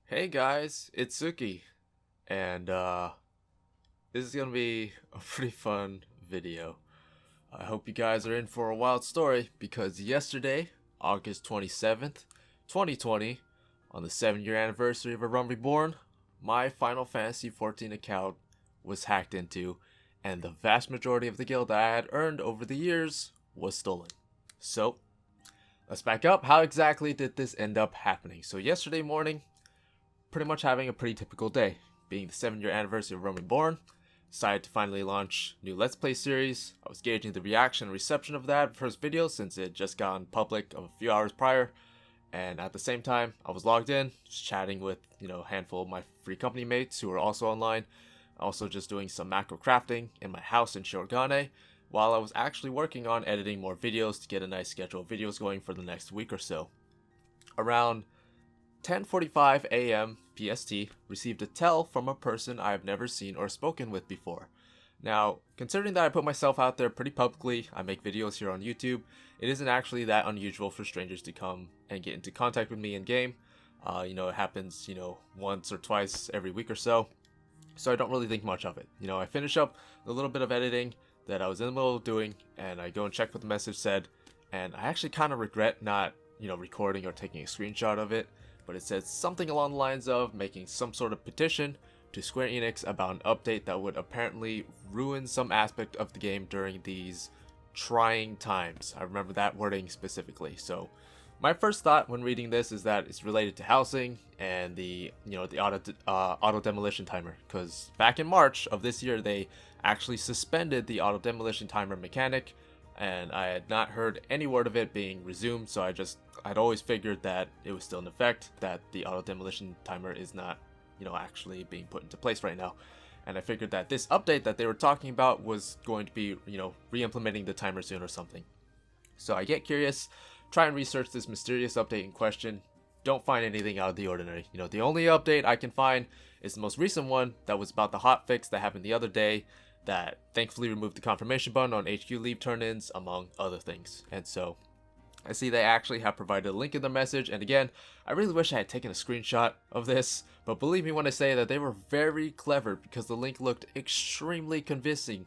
Hey guys, it's Suki, and this is gonna be a pretty fun video. I hope you guys are in for a wild story because yesterday, August 27th, 2020, on the 7-year anniversary of A Realm Reborn, my Final Fantasy XIV account was hacked into, and the vast majority of the guild that I had earned over the years was stolen. So, let's back up. How exactly did this end up happening? So yesterday morning, pretty much having a pretty typical day. Being the 7-year anniversary of Realm Reborn, decided to finally launch new Let's Play series. I was gauging the reaction and reception of that first video since it had just gone public a few hours prior. And at the same time, I was logged in, just chatting with, a handful of my free company mates who were also online. Also just doing some macro crafting in my house in Shirogane, while I was actually working on editing more videos to get a nice schedule of videos going for the next week or so. Around 10:45 a.m. PST, received a tell from a person I have never seen or spoken with before. Now, considering that I put myself out there pretty publicly, I make videos here on YouTube, it isn't actually that unusual for strangers to come and get into contact with me in game. It happens, once or twice every week or so. So I don't really think much of it. I finish up a little bit of editing that I was in the middle of doing, and I go and check what the message said, and I actually kind of regret not, recording or taking a screenshot of it, but it said something along the lines of making some sort of petition to Square Enix about an update that would apparently ruin some aspect of the game during these trying times. I remember that wording specifically. So my first thought when reading this is that it's related to housing and the auto demolition timer, because back in March of this year they actually suspended the auto demolition timer mechanic, and I had not heard any word of it being resumed. So I'd always figured that it was still in effect, that the auto demolition timer is not actually being put into place right now. And I figured that this update that they were talking about was going to be re-implementing the timer soon or something. So I get curious, try and research this mysterious update in question. Don't find anything out of the ordinary. The only update I can find is the most recent one that was about the hotfix that happened the other day that thankfully removed the confirmation button on HQ leave turn-ins, among other things. And so I see they actually have provided a link in their message, and again, I really wish I had taken a screenshot of this, but believe me when I say that they were very clever because the link looked extremely convincing,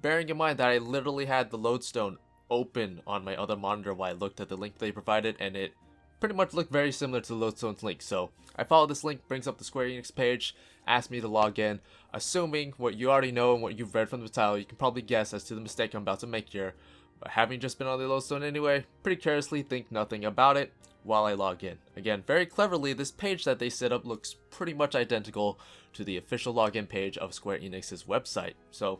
bearing in mind that I literally had the lodestone open on my other monitor while I looked at the link they provided, and it pretty much looked very similar to the lodestone's link. So I follow this link, brings up the Square Enix page, asks me to log in. Assuming what you already know and what you've read from the title, you can probably guess as to the mistake I'm about to make here. But having just been on the lodestone anyway, pretty carelessly think nothing about it while I log in. Again, very cleverly, this page that they set up looks pretty much identical to the official login page of Square Enix's website. So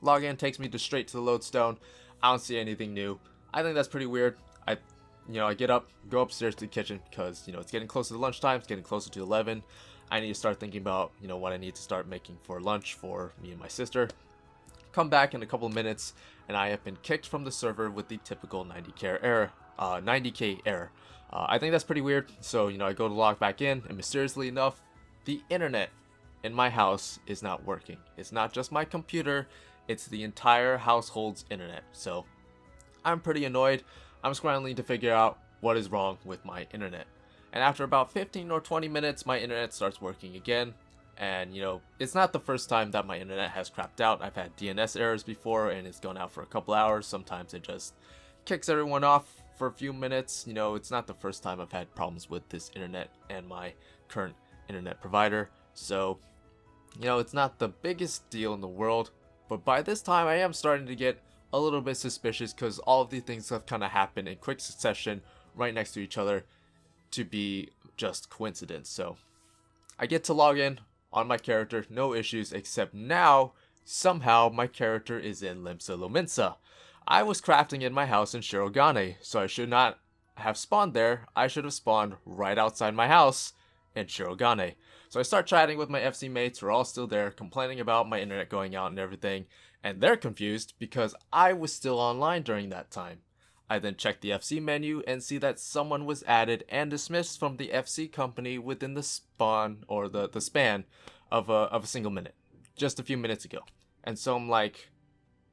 login takes me straight to the lodestone. I don't see anything new. I think that's pretty weird. I get up, go upstairs to the kitchen because, it's getting closer to lunchtime. It's getting closer to 11. I need to start thinking about, what I need to start making for lunch for me and my sister. Come back in a couple of minutes, and I have been kicked from the server with the typical 90k error. I think that's pretty weird. So, I go to log back in, and mysteriously enough, the internet in my house is not working. It's not just my computer, it's the entire household's internet. So, I'm pretty annoyed. I'm scrambling to figure out what is wrong with my internet. And after about 15 or 20 minutes, my internet starts working again. And, it's not the first time that my internet has crapped out. I've had DNS errors before, and it's gone out for a couple hours. Sometimes it just kicks everyone off for a few minutes. It's not the first time I've had problems with this internet and my current internet provider. So, it's not the biggest deal in the world. But by this time, I am starting to get a little bit suspicious because all of these things have kind of happened in quick succession right next to each other to be just coincidence. So I get to log in on my character, no issues, except now somehow my character is in Limsa Lominsa. I was crafting in my house in Shirogane, so I should not have spawned there. I should have spawned right outside my house in Shirogane. So I start chatting with my FC mates who are all still there, complaining about my internet going out and everything, and they're confused because I was still online during that time. I then check the FC menu and see that someone was added and dismissed from the FC company within the span of a single minute, just a few minutes ago. And so I'm like,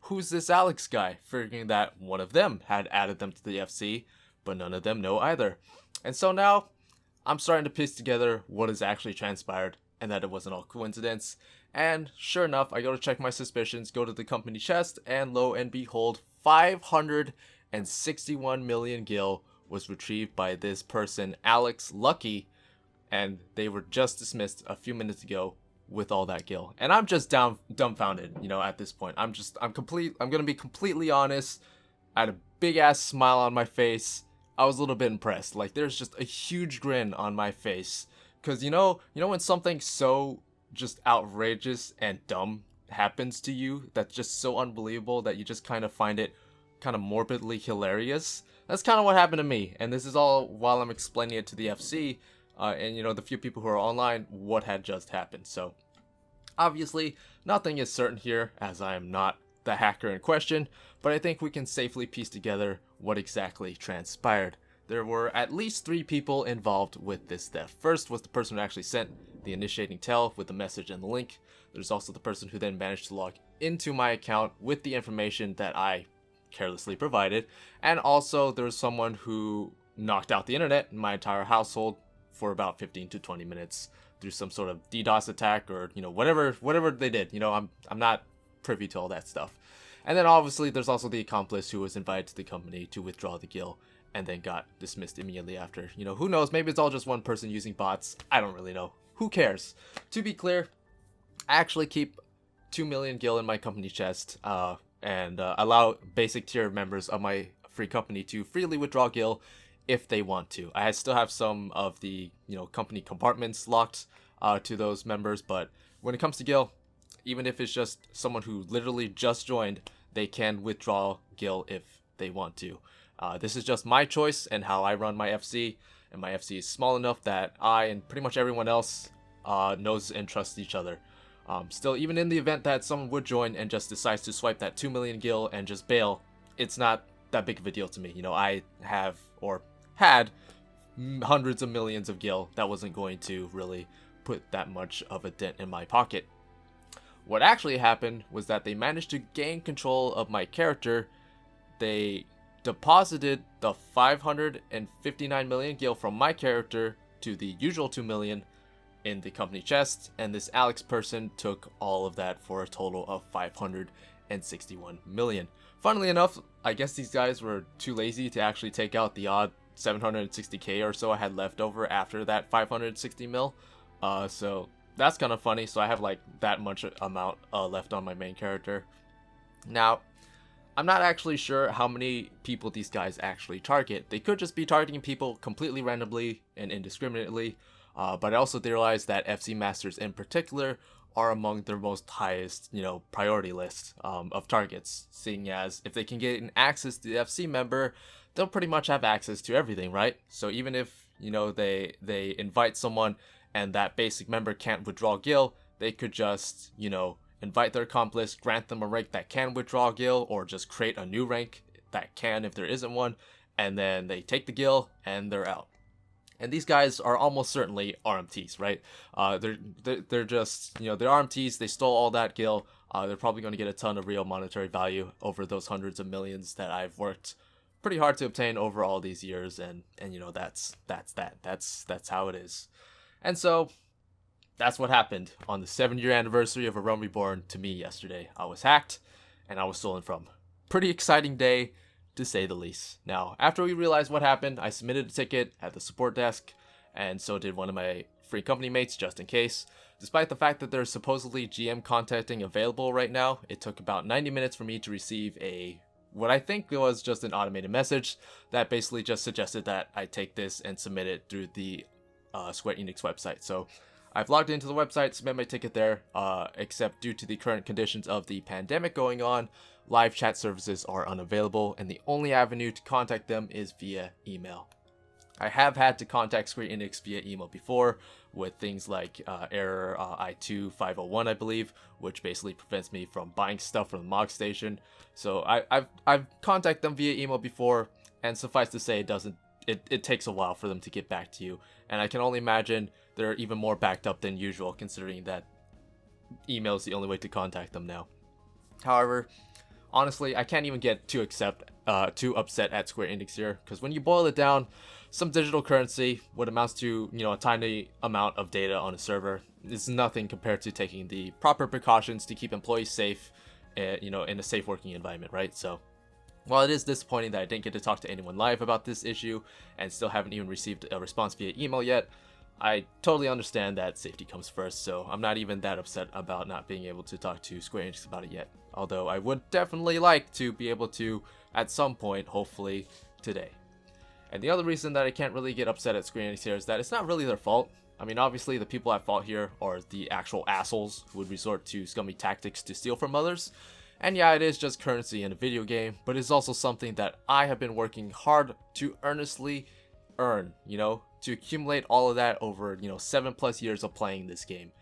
who's this Alex guy? Figuring that one of them had added them to the FC, but none of them know either. And so now I'm starting to piece together what has actually transpired and that it wasn't all coincidence. And sure enough, I go to check my suspicions, go to the company chest, and lo and behold, 561 million gil was retrieved by this person, Alex Lucky, and they were just dismissed a few minutes ago with all that gil. And I'm just dumbfounded, at this point. I'm gonna be completely honest. I had a big ass smile on my face. I was a little bit impressed. Like, there's just a huge grin on my face. Cause when something so just outrageous and dumb happens to you, that's just so unbelievable that you just kind of find it kind of morbidly hilarious. That's kind of what happened to me. And this is all while I'm explaining it to the FC, and the few people who are online, what had just happened. So obviously nothing is certain here, as I am not the hacker in question, but I think we can safely piece together what exactly transpired. There were at least 3 people involved with this theft. First was the person who actually sent the initiating tell with the message and the link. There's also the person who then managed to log into my account with the information that I carelessly provided, and also there was someone who knocked out the internet in my entire household for about 15 to 20 minutes through some sort of DDoS attack, or whatever they did. I'm not privy to all that stuff. And then obviously there's also the accomplice who was invited to the company to withdraw the gil and then got dismissed immediately after. Who knows, maybe it's all just one person using bots. I don't really know. Who cares? To be clear, I actually keep 2 million gil in my company chest, and allow basic tier members of my free company to freely withdraw gil if they want to. I still have some of the company compartments locked to those members, but when it comes to gil, even if it's just someone who literally just joined, they can withdraw gil if they want to. This is just my choice and how I run my FC, and my FC is small enough that I and pretty much everyone else knows and trusts each other. Still, even in the event that someone would join and just decides to swipe that 2 million gil and just bail, it's not that big of a deal to me. I have, or had, hundreds of millions of gil that wasn't going to really put that much of a dent in my pocket. What actually happened was that they managed to gain control of my character. They deposited the 559 million gil from my character to the usual 2 million in the company chest, and this Alex person took all of that for a total of 561 million. Funnily enough, I guess these guys were too lazy to actually take out the odd 760k or so I had left over after that 560 mil. So that's kind of funny. So I have like that much amount left on my main character. Now, I'm not actually sure how many people these guys actually target. They could just be targeting people completely randomly and indiscriminately. But I also realized that FC Masters in particular are among their most highest, priority list of targets, seeing as if they can get an access to the FC member, they'll pretty much have access to everything, right? So even if, they invite someone and that basic member can't withdraw gil, they could just, invite their accomplice, grant them a rank that can withdraw gil, or just create a new rank that can if there isn't one, and then they take the gil and they're out. And these guys are almost certainly RMTs, right? They're just, they're RMTs. They stole all that gil. They're probably going to get a ton of real monetary value over those hundreds of millions that I've worked pretty hard to obtain over all these years. And that's how it is. And so that's what happened on the 7-year anniversary of A Realm Reborn to me yesterday. I was hacked and I was stolen from. Pretty exciting day, to say the least. Now, after we realized what happened, I submitted a ticket at the support desk, and so did one of my free company mates, just in case. Despite the fact that there's supposedly GM contacting available right now, it took about 90 minutes for me to receive what I think was just an automated message that basically just suggested that I take this and submit it through the Square Enix website. So I've logged into the website, submit my ticket there, except due to the current conditions of the pandemic going on, live chat services are unavailable, and the only avenue to contact them is via email. I have had to contact Square Enix via email before with things like error I2 501, I believe, which basically prevents me from buying stuff from the Mog Station. So I've contacted them via email before, and suffice to say, it takes a while for them to get back to you, and I can only imagine they're even more backed up than usual, considering that email is the only way to contact them now. However, honestly, I can't even get to accept too upset at Square Enix here, because when you boil it down, some digital currency, what amounts to, a tiny amount of data on a server, is nothing compared to taking the proper precautions to keep employees safe, in a safe working environment, right? So while it is disappointing that I didn't get to talk to anyone live about this issue and still haven't even received a response via email yet, I totally understand that safety comes first, so I'm not even that upset about not being able to talk to Square Enix about it yet. Although I would definitely like to be able to at some point, hopefully today. And the other reason that I can't really get upset at Square Enix here is that it's not really their fault. I mean, obviously the people at fault here are the actual assholes who would resort to scummy tactics to steal from others. And yeah, it is just currency in a video game, but it's also something that I have been working hard to earnestly earn, to accumulate all of that over, 7+ years of playing this game.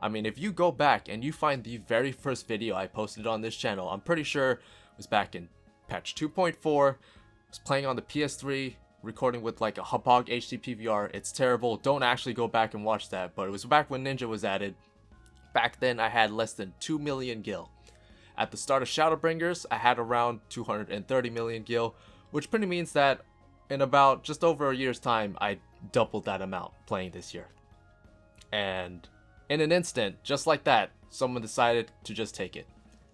I mean, if you go back and you find the very first video I posted on this channel, I'm pretty sure it was back in patch 2.4, I was playing on the PS3, recording with like a Hapog HD PVR. It's terrible, don't actually go back and watch that, but it was back when Ninja was added. Back then I had less than 2 million gil. At the start of Shadowbringers, I had around 230 million gil, which pretty means that in about just over a year's time, I doubled that amount playing this year. And in an instant, just like that, someone decided to just take it.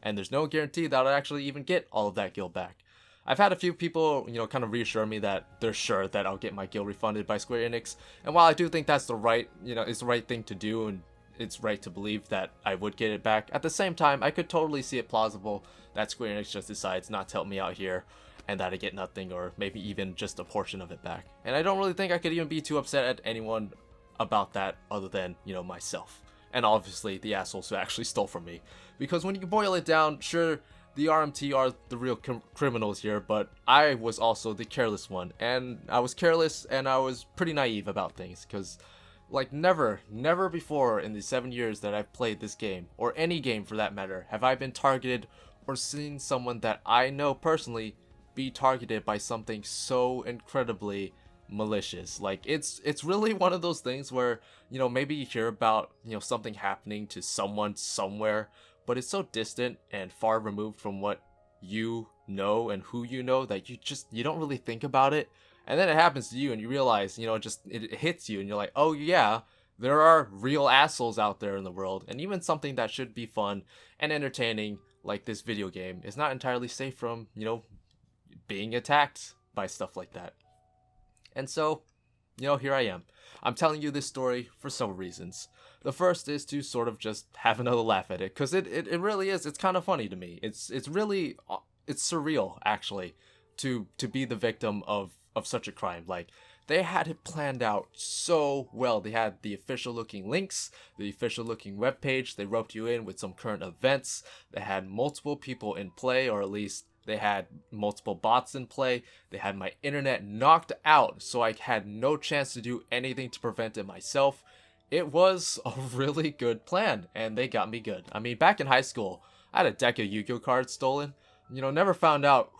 And there's no guarantee that I'll actually even get all of that gil back. I've had a few people, kind of reassure me that they're sure that I'll get my gil refunded by Square Enix. And while I do think that's the right, it's the right thing to do, and it's right to believe that I would get it back, at the same time, I could totally see it plausible that Square Enix just decides not to help me out here and that I get nothing, or maybe even just a portion of it back. And I don't really think I could even be too upset at anyone about that other than, myself. And obviously the assholes who actually stole from me. Because when you boil it down, sure, the RMT are the real criminals here, but I was also the careless one. And I was careless and I was pretty naive about things, because like never before in the 7 years that I've played this game, or any game for that matter, have I been targeted or seen someone that I know personally be targeted by something so incredibly malicious. Like it's really one of those things where, maybe you hear about, something happening to someone somewhere, but it's so distant and far removed from what you know and who you know that you don't really think about it. And then it happens to you and you realize, it hits you and you're like, oh yeah, there are real assholes out there in the world. And even something that should be fun and entertaining, like this video game, is not entirely safe from, being attacked by stuff like that. And so, here I am. I'm telling you this story for several reasons. The first is to sort of just have another laugh at it, because it really is. It's kind of funny to me. It's surreal, actually, to be the victim of such a crime. Like, they had it planned out so well. They had the official looking links, the official looking webpage. They roped you in with some current events. They had multiple people in play, or at least they had multiple bots in play. They had my internet knocked out, so I had no chance to do anything to prevent it myself. It was a really good plan, and they got me good. I mean, back in high school, I had a deck of Yu-Gi-Oh cards stolen. Never found out,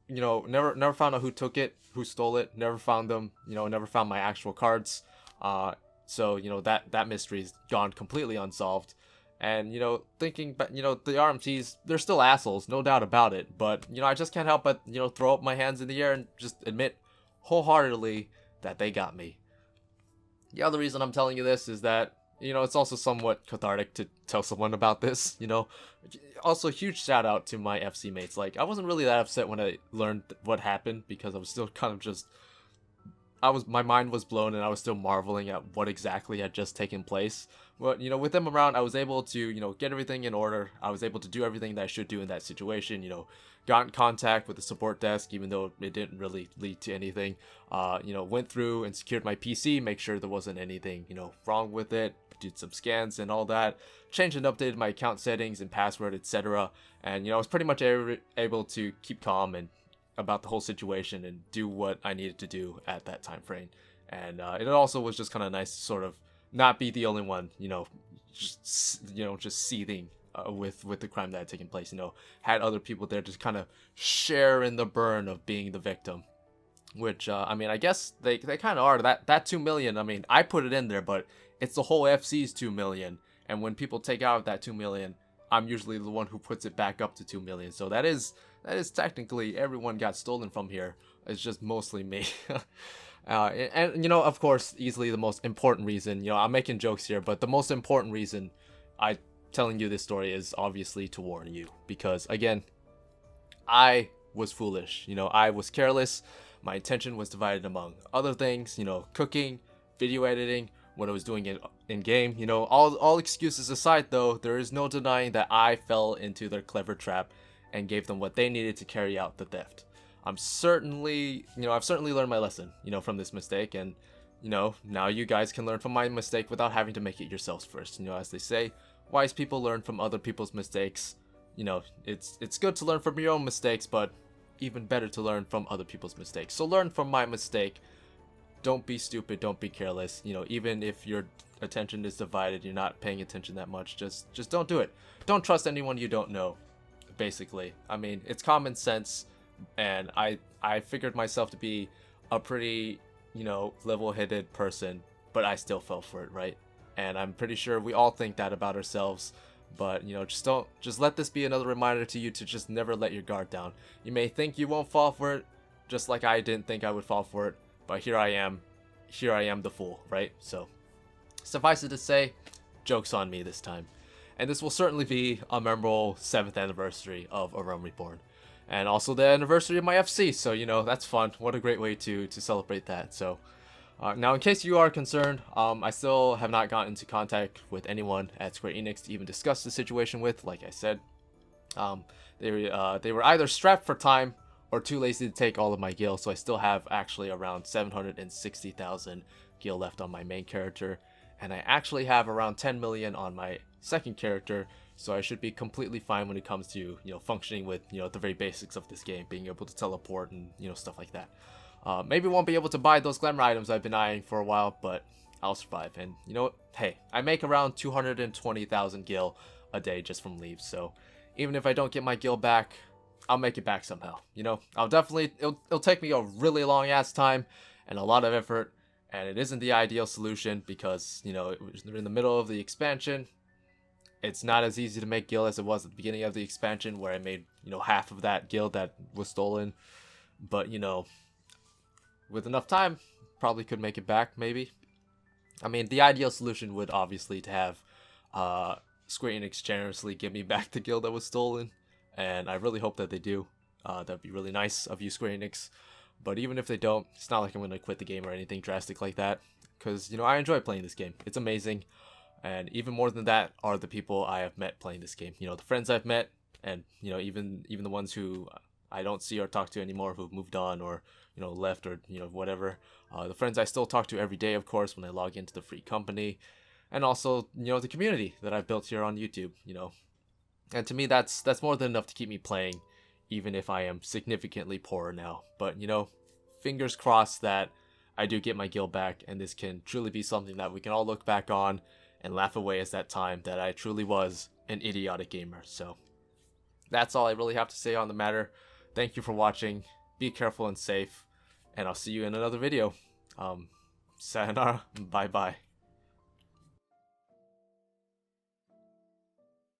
never found out who took it, who stole it. Never found them, never found my actual cards. So, that mystery's gone completely unsolved. And, thinking, but, the RMTs, they're still assholes, no doubt about it. But, I just can't help but, throw up my hands in the air and just admit wholeheartedly that they got me. The other reason I'm telling you this is that, it's also somewhat cathartic to tell someone about this, Also, huge shout out to my FC mates. Like, I wasn't really that upset when I learned what happened, because I was still kind of just, my mind was blown and I was still marveling at what exactly had just taken place. But, with them around, I was able to, get everything in order. I was able to do everything that I should do in that situation, got in contact with the support desk, even though it didn't really lead to anything. Went through and secured my PC, make sure there wasn't anything, wrong with it. Did some scans and all that. Changed and updated my account settings and password, etc. And, I was pretty much able to keep calm and about the whole situation and do what I needed to do at that time frame. And it also was just kind of nice to sort of not be the only one, just seething with the crime that had taken place. Had other people there to kind of share in the burn of being the victim. Which, I mean, I guess they kind of are. That 2 million, I mean, I put it in there, but it's the whole FC's 2 million. And when people take out that 2 million, I'm usually the one who puts it back up to 2 million. So that is that is technically everyone got stolen from here. It's just mostly me. And you know, of course, easily the most important reason, you know, I'm making jokes here, but the most important reason I telling you this story is obviously to warn you, because again, I was foolish. You know, I was careless. My attention was divided among other things, you know, cooking, video editing, what I was doing in game. You know, all excuses aside though, there is no denying that I fell into their clever trap and gave them what they needed to carry out the theft. I've certainly learned my lesson, you know, from this mistake, and you know, now you guys can learn from my mistake without having to make it yourselves first. You know, as they say, wise people learn from other people's mistakes. You know, it's good to learn from your own mistakes, but even better to learn from other people's mistakes. So learn from my mistake. Don't be stupid, don't be careless. You know, even if your attention is divided, you're not paying attention that much, just don't do it. Don't trust anyone you don't know, basically. I mean, it's common sense, and I figured myself to be a pretty, you know, level-headed person, but I still fell for it, right? And I'm pretty sure we all think that about ourselves. But, you know, just let this be another reminder to you to just never let your guard down. You may think you won't fall for it, just like I didn't think I would fall for it, but here I am the fool, right? So, suffice it to say, joke's on me this time. And this will certainly be a memorable 7th anniversary of A Realm Reborn. And also the anniversary of my FC, so, you know, that's fun. What a great way to celebrate that, so... now, in case you are concerned, I still have not gotten into contact with anyone at Square Enix to even discuss the situation with. Like I said, they were either strapped for time or too lazy to take all of my gil, so I still have actually around 760,000 gil left on my main character, and I actually have around 10 million on my second character, so I should be completely fine when it comes to, you know, functioning with, you know, the very basics of this game, being able to teleport and, you know, stuff like that. Maybe won't be able to buy those glamour items I've been eyeing for a while, but I'll survive. And you know what? Hey, I make around 220,000 gil a day just from leaves, so even if I don't get my gil back, I'll make it back somehow. You know, it'll take me a really long ass time and a lot of effort, and it isn't the ideal solution because, you know, we're in the middle of the expansion. It's not as easy to make gil as it was at the beginning of the expansion, where I made, you know, half of that gil that was stolen. But, you know, with enough time, probably could make it back, maybe. I mean, the ideal solution would obviously to have Square Enix generously give me back the gil that was stolen, and I really hope that they do. That'd be really nice of you, Square Enix. But even if they don't, it's not like I'm going to quit the game or anything drastic like that, because, you know, I enjoy playing this game. It's amazing, and even more than that are the people I have met playing this game. You know, the friends I've met, and, you know, even the ones who I don't see or talk to anymore, who've moved on or, you know, left or, you know, whatever. The friends I still talk to every day, of course, when I log into the free company. And also, you know, the community that I've built here on YouTube, you know. And to me, that's more than enough to keep me playing, even if I am significantly poorer now. But, you know, fingers crossed that I do get my gil back, and this can truly be something that we can all look back on and laugh away as that time that I truly was an idiotic gamer. So, that's all I really have to say on the matter. Thank you for watching. Be careful and safe, and I'll see you in another video. Sayonara. Bye bye.